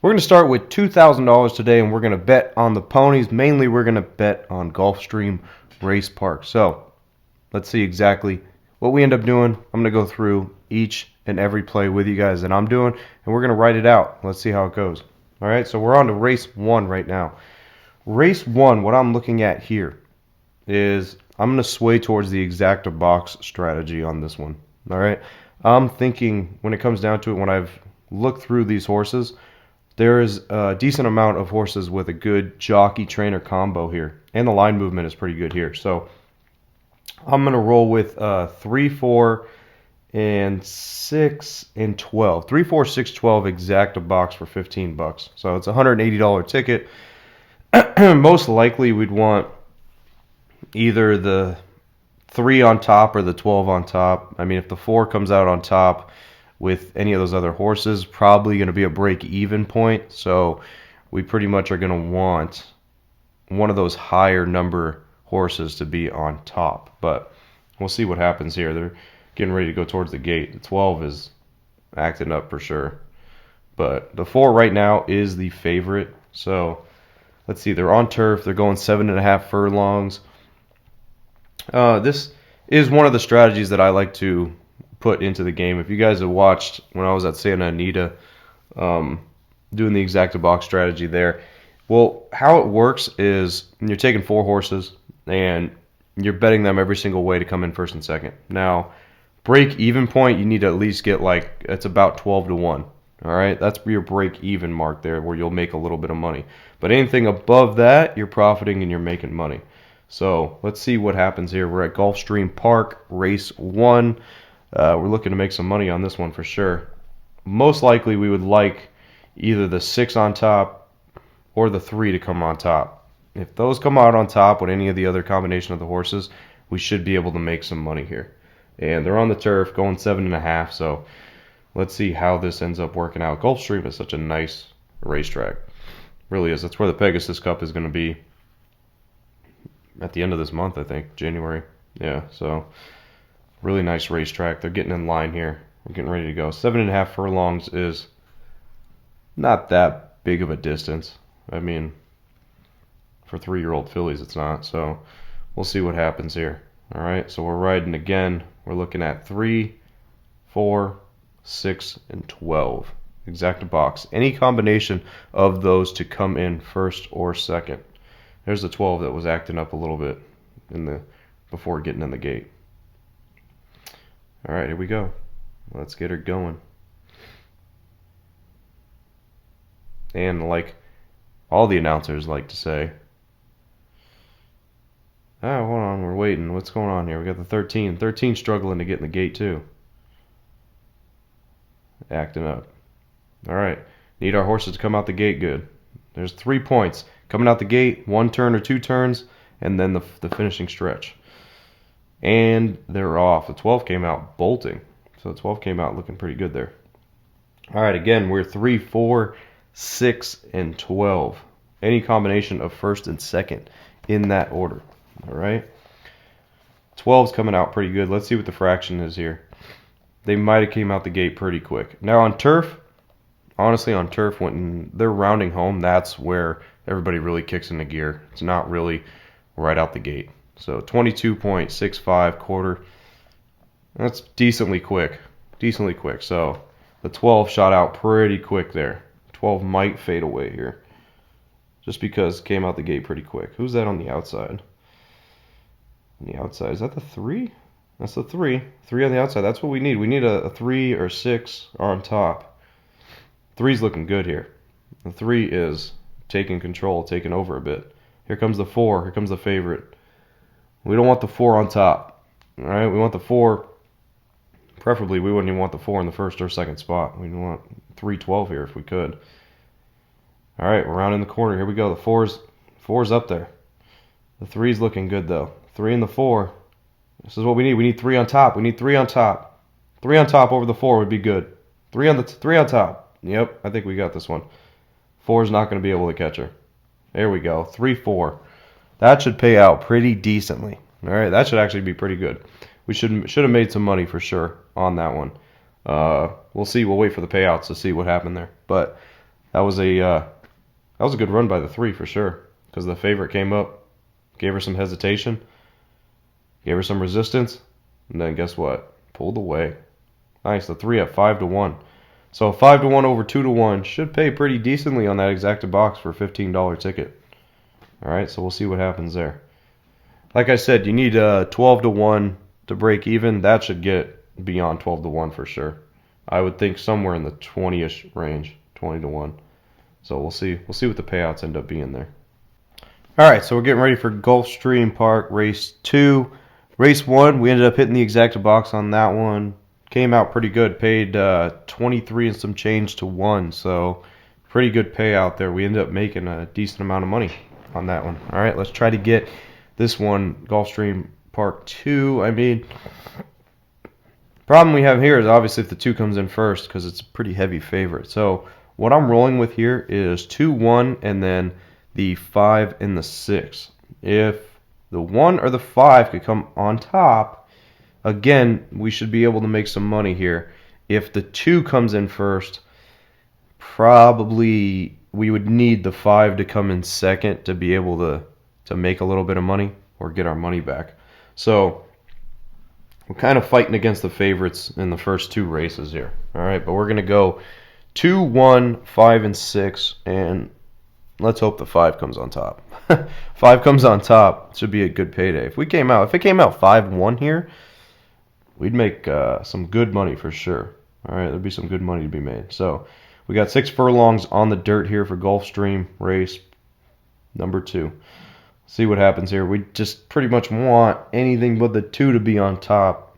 We're going to start with $2,000 today, and we're going to bet on the ponies. Mainly, we're going to bet on Gulfstream Race Park. So let's see exactly what we end up doing. I'm going to go through each and every play with you guys that I'm doing, and we're going to write it out. Let's see how it goes. All right, so we're on to race one right now. Race one, what I'm looking at here is I'm going to sway towards the exacta box strategy on this one. All right, I'm thinking when it comes down to it, when I've looked through these horses, there is a decent amount of horses with a good jockey-trainer combo here, and the line movement is pretty good here. So I'm going to roll with 3, 4, and 6, and 12. 3, 4, 6, 12 exacta box for $15. So it's a $180 ticket. Most likely we'd want either the 3 on top or the 12 on top. I mean, if the 4 comes out on top with any of those other horses, probably going to be a break-even point. So we pretty much are going to want one of those higher number horses to be on top. But we'll see what happens here. They're getting ready to go towards the gate. The 12 is acting up for sure. But the 4 right now is the favorite. So let's see. They're on turf. They're going 7.5 furlongs. This is one of the strategies that I like to put into the game. If you guys have watched when I was at Santa Anita doing the exacta box strategy there, well, how it works is you're taking 4 horses and you're betting them every single way to come in first and second. Now, break even point, you need to at least get it's about 12 to 1. All right, that's your break even mark there where you'll make a little bit of money. But anything above that, you're profiting and you're making money. So let's see what happens here. We're at Gulfstream Park, race 1. We're looking to make some money on this one for sure. Most likely we would like either the 6 on top or the 3 to come on top. If those come out on top with any of the other combination of the horses, we should be able to make some money here. And they're on the turf going 7.5, so let's see how this ends up working out. Gulfstream is such a nice racetrack. Really is. That's where the Pegasus Cup is going to be at the end of this month, I think, January. Yeah, so really nice racetrack. They're getting in line here. We're getting ready to go. 7.5 furlongs is not that big of a distance. I mean, for 3-year-old fillies, it's not. So we'll see what happens here. All right, so we're riding again. We're looking at 3, 4, 6, and 12. Exacta box. Any combination of those to come in first or second. There's the 12 that was acting up a little bit before getting in the gate. All right, here we go. Let's get her going. And like all the announcers like to say, hold on, we're waiting. What's going on here? We got the 13. 13 struggling to get in the gate too. Acting up. All right, need our horses to come out the gate good. There's 3 points. Coming out the gate, 1 turn or 2 turns, and then the finishing stretch. And they're off. The 12 came out bolting. So the 12 came out looking pretty good there. All right, again, we're 3, 4, 6, and 12. Any combination of first and second in that order. All right. 12's coming out pretty good. Let's see what the fraction is here. They might have came out the gate pretty quick. Now on turf, honestly, on turf, when they're rounding home, that's where everybody really kicks into gear. It's not really right out the gate. So 22.65 quarter. That's decently quick. Decently quick. So the 12 shot out pretty quick there. 12 might fade away here. Just because it came out the gate pretty quick. Who's that on the outside? On the outside. Is that the 3? That's the 3. 3 on the outside. That's what we need. We need a 3 or 6 on top. 3's looking good here. The 3 is taking control, taking over a bit. Here comes the 4. Here comes the favorite. We don't want the 4 on top. All right, we want the 4. Preferably, we wouldn't even want the 4 in the first or second spot. We want 3-12 here if we could. All right, we're rounding the corner. Here we go. The 4's up there. The 3's looking good though. 3 and the 4. This is what we need. We need 3 on top. We need 3 on top. 3 on top over the 4 would be good. 3 on top. Yep, I think we got this one. 4's not going to be able to catch her. There we go. 3, 4. That should pay out pretty decently. All right, that should actually be pretty good. We should have made some money for sure on that one. We'll see. We'll wait for the payouts to see what happened there. But That was a good run by the 3 for sure, because the favorite came up, gave her some hesitation, gave her some resistance, and then guess what? Pulled away. Nice, the 3 at 5-1. So 5-1 over 2-1 should pay pretty decently on that exacta box for a $15 ticket. All right, so we'll see what happens there. Like I said, you need 12-1 to break even. That should get beyond 12-1 for sure. I would think somewhere in the 20-ish range, 20-1. So we'll see. We'll see what the payouts end up being there. All right, so we're getting ready for Gulfstream Park Race 2. Race 1, we ended up hitting the exacta box on that one. Came out pretty good. Paid 23 and some change to 1, so pretty good payout there. We ended up making a decent amount of money on that one. All right, let's try to get this one, Gulfstream Park 2. I mean, problem we have here is obviously if the 2 comes in first, because it's a pretty heavy favorite. So what I'm rolling with here is 2-1 and then the 5 and the 6. If the 1 or the 5 could come on top, again, we should be able to make some money here. If the 2 comes in first, probably we would need the 5 to come in second to be able to make a little bit of money or get our money back. So we're kind of fighting against the favorites in the first 2 races here. All right, but we're going to go 2, 1, 5, and 6, and let's hope the 5 comes on top. 5 comes on top. Should be a good payday. If it came out 5-1 here, we'd make some good money for sure. All right, there'd be some good money to be made. So we got 6 furlongs on the dirt here for Gulfstream race number 2. See what happens here. We just pretty much want anything but the 2 to be on top.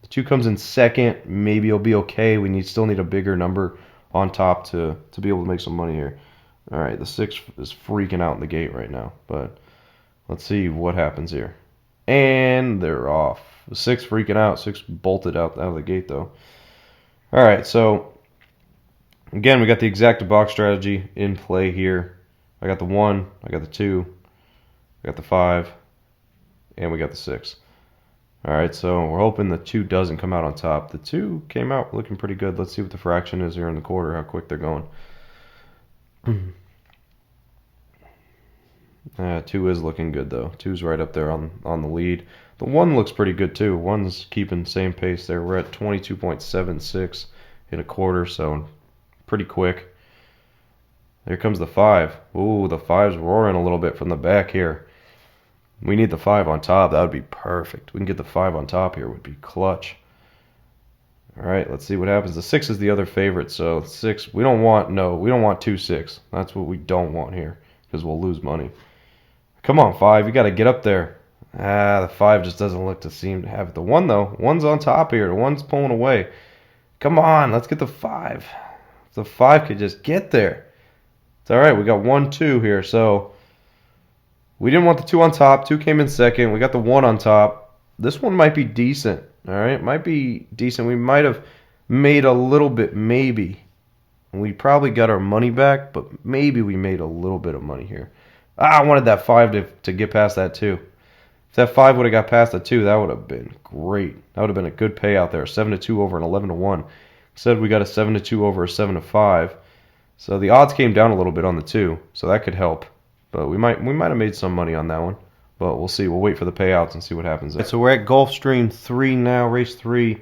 The 2 comes in second. Maybe it'll be okay. We still need a bigger number on top to be able to make some money here. All right, the 6 is freaking out in the gate right now, but let's see what happens here. And they're off. The 6 freaking out. 6 bolted out of the gate, though. All right, so again, we got the exacta box strategy in play here. I got the 1, I got the 2, I got the 5, and we got the 6. All right, so we're hoping the 2 doesn't come out on top. The 2 came out looking pretty good. Let's see what the fraction is here in the quarter, how quick they're going. 2 is looking good, though. 2's right up there on the lead. The 1 looks pretty good, too. 1's keeping the same pace there. We're at 22.76 in a quarter, so pretty quick. Here comes the 5. Ooh, the 5's roaring a little bit from the back here. We need the 5 on top. That would be perfect. We can get the 5 on top here. It would be clutch. All right, let's see what happens. The 6 is the other favorite, so 6, we don't want 2-6. That's what we don't want here, because we'll lose money. Come on, 5, you got to get up there. The 5 just doesn't look to seem to have it. The 1, though, 1's on top here. The 1's pulling away. Come on, let's get the 5. If the 5 could just get there. It's all right. We got 1, 2 here, so we didn't want the 2 on top. 2 came in second. We got the 1 on top. This one might be decent. All right, might be decent. We might have made a little bit, maybe. We probably got our money back, but maybe we made a little bit of money here. I wanted that 5 to get past that 2. If that 5 would have got past the 2, that would have been great. That would have been a good payout there. 7-2 over an 11-1. Instead, we got a 7-2 over a 7-5. So the odds came down a little bit on the 2, so that could help. But we might have made some money on that one. But we'll see. We'll wait for the payouts and see what happens there. So we're at Gulfstream 3 now, race 3.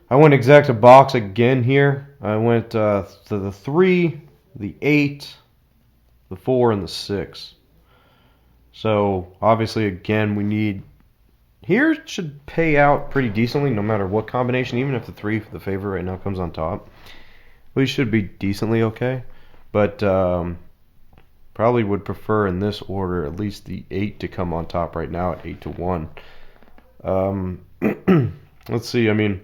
I went exacta box again here. I went to the 3, the 8, the 4, and the 6. So obviously, again, we need... Here it should pay out pretty decently no matter what combination, even if the 3, the favorite right now, comes on top. We should be decently okay, but probably would prefer in this order at least the 8 to come on top right now at 8-1. Let's see. I mean,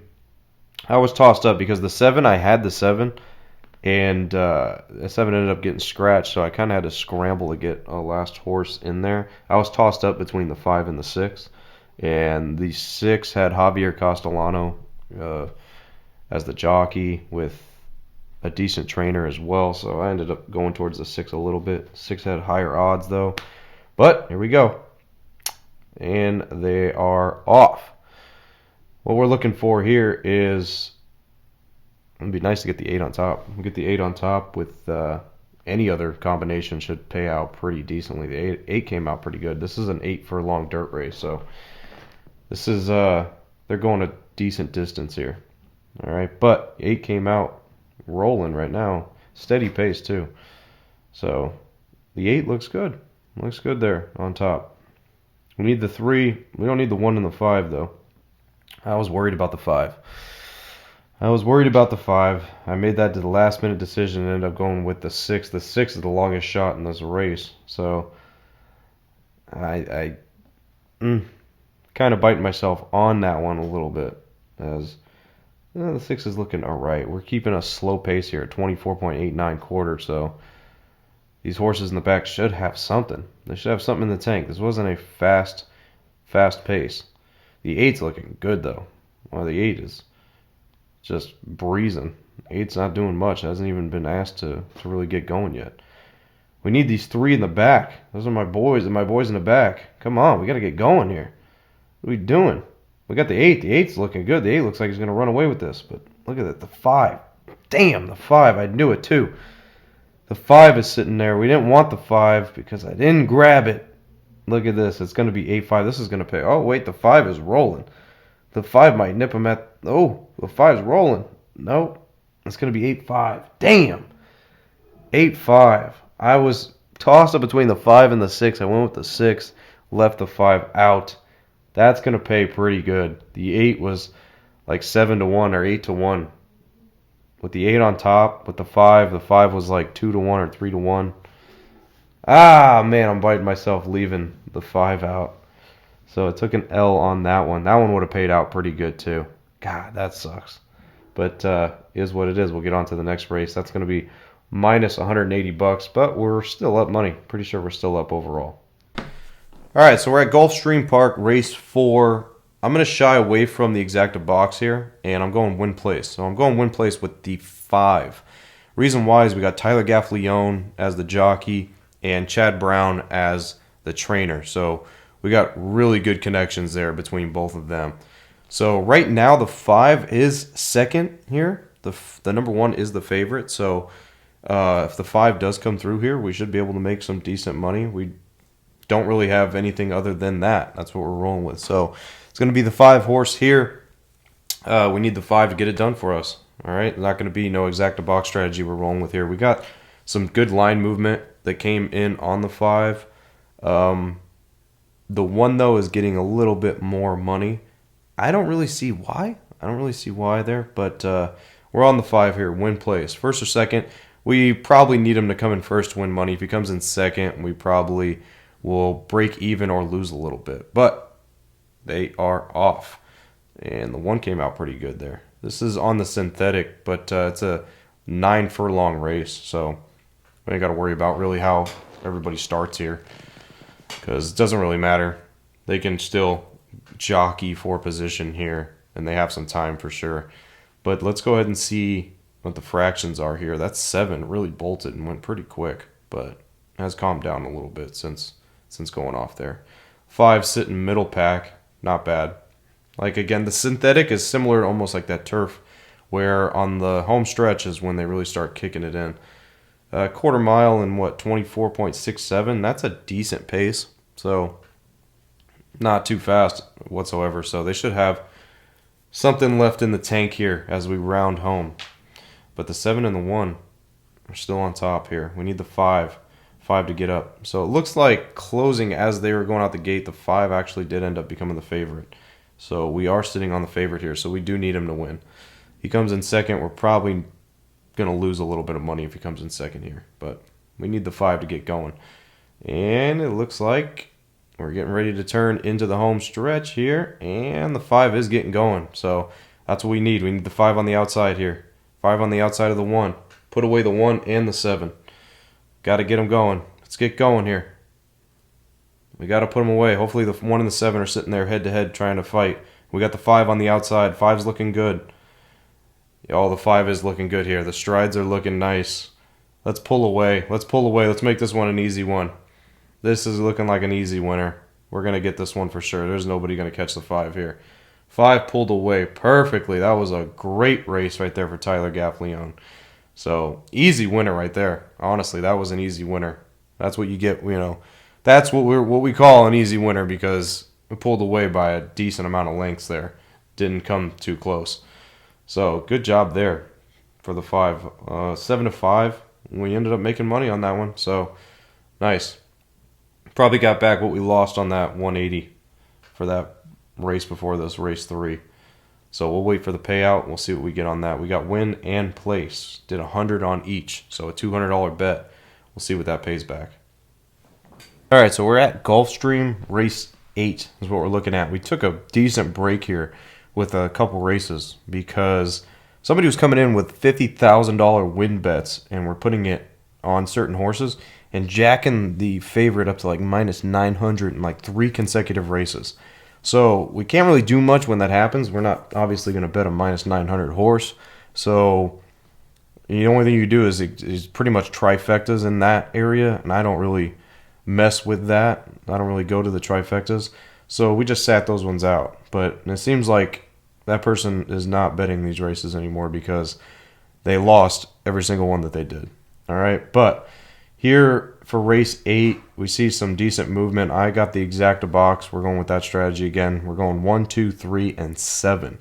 I was tossed up because the 7, I had the 7, and the 7 ended up getting scratched, so I kind of had to scramble to get a last horse in there. I was tossed up between the 5 and the 6, and the 6 had Javier Castellano as the jockey with a decent trainer as well, so I ended up going towards the 6 a little bit. 6 had higher odds, though. But here we go. And they are off. What we're looking for here is It'd be nice to get the 8 on top. We'll get the 8 on top with any other combination should pay out pretty decently. The 8 came out pretty good. This is an 8 furlong dirt race, so this is they're going a decent distance here. All right, but 8 came out rolling right now, steady pace too. So the 8 looks good. Looks good there on top. We need the 3. We don't need the 1 and the 5 though. I was worried about the 5. I made that to the last minute decision and ended up going with the 6. The 6 is the longest shot in this race. So I kind of biting myself on that one a little bit, as the 6 is looking all right. We're keeping a slow pace here at 24.89 quarter, so these horses in the back should have something. They should have something in the tank. This wasn't a fast pace. The 8's looking good though. Well, the 8 is just breezing. 8's not doing much. Hasn't even been asked to really get going yet. We need these 3 in the back. Those are my boys, and my boys in the back. Come on, we got to get going here. What are we doing? We got the 8. The 8's looking good. The 8 looks like he's going to run away with this. But look at that. The 5. Damn, the 5. I knew it too. The 5 is sitting there. We didn't want the 5 because I didn't grab it. Look at this. It's going to be 8-5. This is going to pay. Oh, wait. The 5 is rolling. The 5 might nip him at... Oh, the 5's rolling. Nope. It's going to be 8-5. Damn. 8-5. I was tossed up between the 5 and the 6. I went with the 6. Left the 5 out. That's going to pay pretty good. The 8 was like 7-1 or 8-1. With the 8 on top, with the 5 was like 2-1 or 3-1. Ah, man, I'm biting myself leaving the 5 out. So it took an L on that one. That one would have paid out pretty good too. God, that sucks. But is what it is. We'll get on to the next race. That's going to be minus $180, but we're still up money. Pretty sure we're still up overall. All right, so we're at Gulfstream Park, race 4. I'm going to shy away from the exacta box here, and I'm going win place. So I'm going win place with the 5. Reason why is we got Tyler Gaffleone as the jockey and Chad Brown as the trainer. So we got really good connections there between both of them. So right now the 5 is second here. The number 1 is the favorite. So if the 5 does come through here, we should be able to make some decent money. We don't really have anything other than that. That's what we're rolling with. So it's going to be the 5 horse here. We need the 5 to get it done for us. All right, not going to be no exacta box strategy we're rolling with here. We got some good line movement that came in on the 5. The 1 though is getting a little bit more money. I don't really see why. There, but we're on the 5 here. Win place, first or second. We probably need him to come in first to win money. If he comes in second, we probably will break even or lose a little bit. But they are off. And the 1 came out pretty good there. This is on the synthetic, but it's a 9 furlong race. So we ain't got to worry about really how everybody starts here, because it doesn't really matter. They can still jockey for position here, and they have some time for sure. But let's go ahead and see what the fractions are here. That's 7. Really bolted and went pretty quick, but has calmed down a little bit since going off there. 5 sitting middle pack. Not bad. Like, again, the synthetic is similar, almost like that turf, where on the home stretch is when they really start kicking it in. Quarter mile in, 24.67? That's a decent pace. So, not too fast whatsoever. So, they should have something left in the tank here as we round home. But the 7 and the 1 are still on top here. We need the 5 to get up. So, it looks like closing as they were going out the gate, the 5 actually did end up becoming the favorite. So we are sitting on the favorite here, so we do need him to win. He comes in second. We're probably going to lose a little bit of money if he comes in second here, but we need the 5 to get going. And it looks like we're getting ready to turn into the home stretch here, and the 5 is getting going. So that's what we need. We need the 5 on the outside here. 5 on the outside of the 1. Put away the 1 and the 7. Got to get them going. Let's get going here. We got to put them away. Hopefully the 1 and the 7 are sitting there head-to-head trying to fight. We got the 5 on the outside. 5's looking good. Oh, the 5 is looking good here. The strides are looking nice. Let's pull away. Let's make this one an easy one. This is looking like an easy winner. We're going to get this one for sure. There's nobody going to catch the 5 here. 5 pulled away perfectly. That was a great race right there for Tyler Gaffleone. So easy winner right there. Honestly, that was an easy winner. That's what you get. That's what we call an easy winner because we pulled away by a decent amount of lengths there. Didn't come too close. So good job there for the 5. 7-5. We ended up making money on that one. So nice. Probably got back what we lost on that 180 for that race before this, race 3. So we'll wait for the payout. We'll see what we get on that. We got win and place. Did 100 on each. So a $200 bet. We'll see what that pays back. All right, so we're at Gulfstream race 8 is what we're looking at. We took a decent break here with a couple races because somebody was coming in with $50,000 win bets and we're putting it on certain horses and jacking the favorite up to like minus 900 in like 3 consecutive races. So we can't really do much when that happens. We're not obviously going to bet a minus 900 horse. So the only thing you do is pretty much trifectas in that area, and I don't really mess with that. I don't really go to the trifectas. So we just sat those ones out. But it seems like that person is not betting these races anymore because they lost every single one that they did. All right, but here for race 8, we see some decent movement. I got the exacta box. We're going with that strategy again. We're going 1, 2, 3, and 7.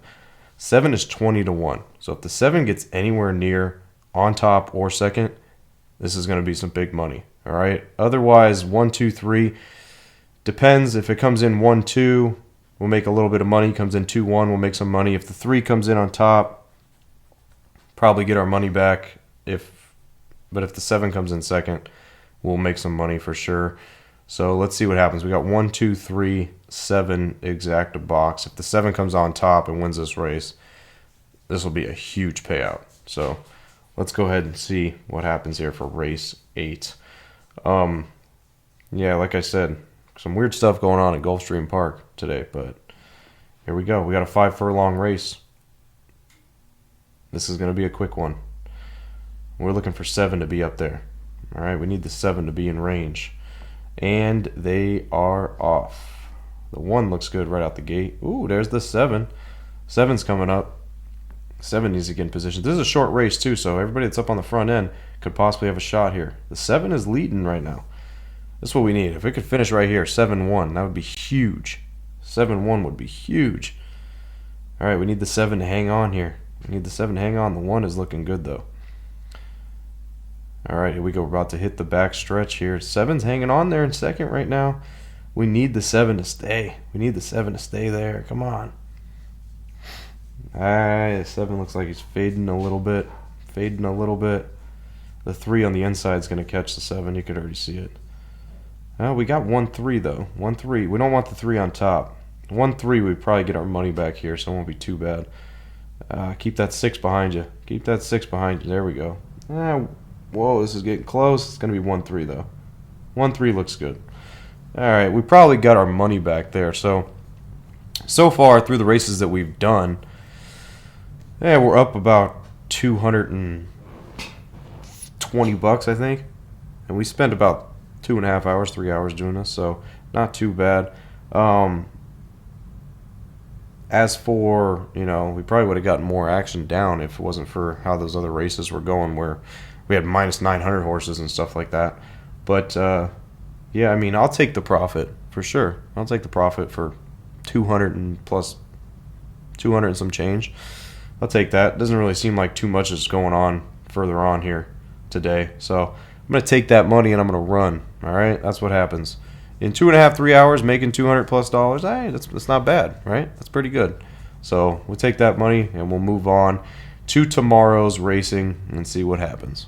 7 is 20-1. So if the 7 gets anywhere near on top or second, this is going to be some big money. All right. Otherwise, 1, 2, 3 depends. If it comes in 1, 2, we'll make a little bit of money. Comes in 2, 1, we'll make some money. If the 3 comes in on top, probably get our money back. But if the 7 comes in second, we'll make some money for sure. So let's see what happens. We got 1, 2, 3, 7 exacta box. If the 7 comes on top and wins this race, this will be a huge payout. So let's go ahead and see what happens here for race 8. Yeah, like I said, some weird stuff going on at Gulfstream Park today, but here we go. We got a 5 furlong race. This is going to be a quick one. We're looking for 7 to be up there. All right, we need the 7 to be in range. And they are off. The 1 looks good right out the gate. Ooh, there's the 7. 7's coming up. 7 needs to get in position. This is a short race, too, so everybody that's up on the front end could possibly have a shot here. The 7 is leading right now. That's what we need. If we could finish right here, 7-1, that would be huge. 7-1 would be huge. All right, we need the 7 to hang on here. We need the 7 to hang on. The 1 is looking good, though. All right, here we go. We're about to hit the back stretch here. 7's hanging on there in second right now. We need the 7 to stay. We need the 7 to stay there. Come on. All right, the 7 looks like he's fading a little bit. Fading a little bit. The 3 on the inside is going to catch the 7. You could already see it. We got 1-3, though. 1-3. We don't want the 3 on top. 1-3, we probably get our money back here, so it won't be too bad. Keep that 6 behind you. Keep that 6 behind you. There we go. Whoa, this is getting close. It's going to be 1-3, though. 1-3 looks good. All right, we probably got our money back there. So far through the races that we've done, we're up about $220, I think. And we spent about 2.5 hours, 3 hours doing this, so not too bad. As for, we probably would have gotten more action down if it wasn't for how those other races were going where we had minus 900 horses and stuff like that. But, yeah, I mean, I'll take the profit for sure. I'll take the profit for 200 and plus 200 and some change. I'll take that. Doesn't really seem like too much is going on further on here today. So I'm going to take that money and I'm going to run. All right, that's what happens. In 2.5, 3 hours, making $200+, hey, that's not bad, right? That's pretty good. So we'll take that money and we'll move on to tomorrow's racing and see what happens.